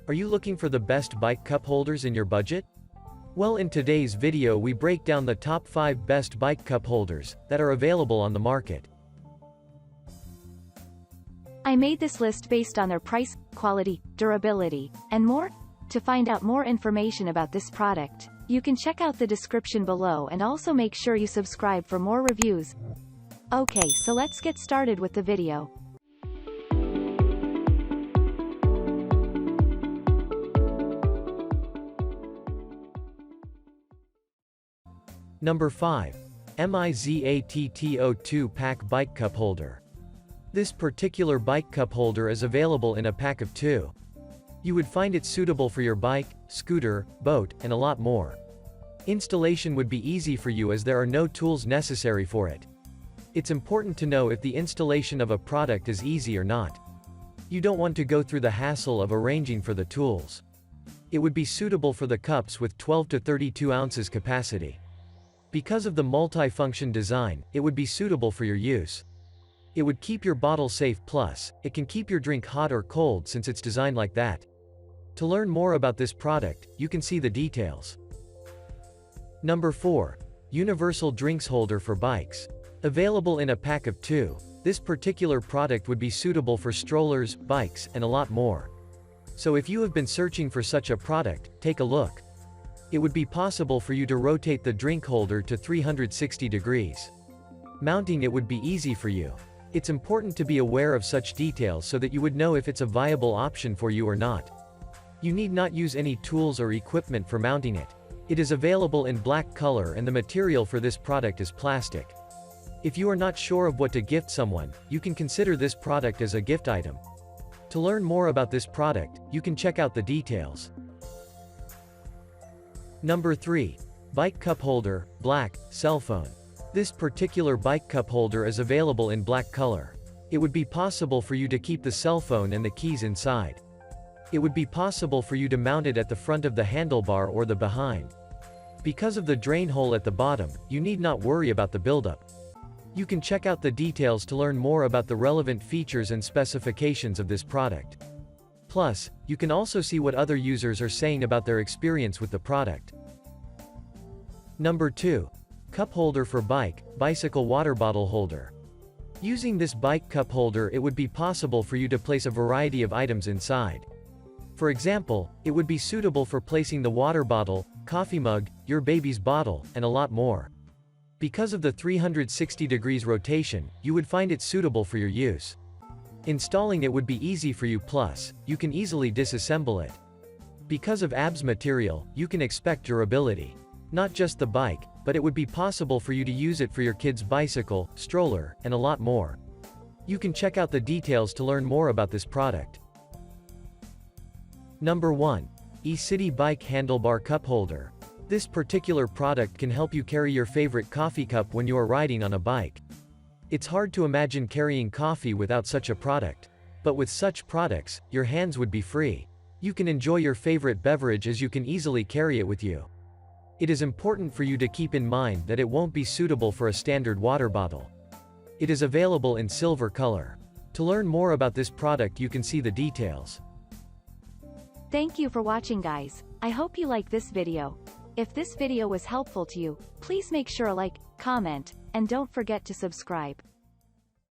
Are you looking for the best bike cup holders in your budget? Well, in today's video we break down the top 5 best bike cup holders that are available on the market. I made this list based on their price, quality, durability, and more. To find out more information about this product, you can check out the description below and also make sure you subscribe for more reviews. Okay, so let's get started with the video. Number 5. MIZATTO2 Pack Bike Cup Holder. This particular bike cup holder is available in a pack of 2. You would find it suitable for your bike, scooter, boat, and a lot more. Installation would be easy for you as there are no tools necessary for it. It's important to know if the installation of a product is easy or not. You don't want to go through the hassle of arranging for the tools. It would be suitable for the cups with 12 to 32 ounces capacity. Because of the multi-function design, it would be suitable for your use. It would keep your bottle safe, plus, it can keep your drink hot or cold since it's designed like that. To learn more about this product, you can see the details. Number 4. Universal Drinks Holder for Bikes. Available in a pack of 2, this particular product would be suitable for strollers, bikes, and a lot more. So if you have been searching for such a product, take a look. It would be possible for you to rotate the drink holder to 360 degrees. Mounting it would be easy for you. It's important to be aware of such details so that you would know if it's a viable option for you or not. You need not use any tools or equipment for mounting it. It is available in black color and the material for this product is plastic. If you are not sure of what to gift someone, you can consider this product as a gift item. To learn more about this product, you can check out the details. Number 3. Bike Cup Holder, Black, Cell Phone. This particular bike cup holder is available in black color. It would be possible for you to keep the cell phone and the keys inside. It would be possible for you to mount it at the front of the handlebar or the behind. Because of the drain hole at the bottom, you need not worry about the buildup. You can check out the details to learn more about the relevant features and specifications of this product. Plus, you can also see what other users are saying about their experience with the product. Number 2. Cup Holder for Bike, Bicycle Water Bottle Holder. Using this bike cup holder, it would be possible for you to place a variety of items inside. For example, it would be suitable for placing the water bottle, coffee mug, your baby's bottle, and a lot more. Because of the 360 degrees rotation, you would find it suitable for your use. Installing it would be easy for you, plus, you can easily disassemble it. Because of ABS material, you can expect durability. Not just the bike, but it would be possible for you to use it for your kid's bicycle, stroller, and a lot more. You can check out the details to learn more about this product. Number 1. Ecity Bike Handlebar Cup Holder. This particular product can help you carry your favorite coffee cup when you are riding on a bike. It's hard to imagine carrying coffee without such a product. But with such products, your hands would be free. You can enjoy your favorite beverage as you can easily carry it with you. It is important for you to keep in mind that it won't be suitable for a standard water bottle. It is available in silver color. To learn more about this product, you can see the details. Thank you for watching, guys. I hope you like this video. If this video was helpful to you, please make sure to like, comment, and don't forget to subscribe.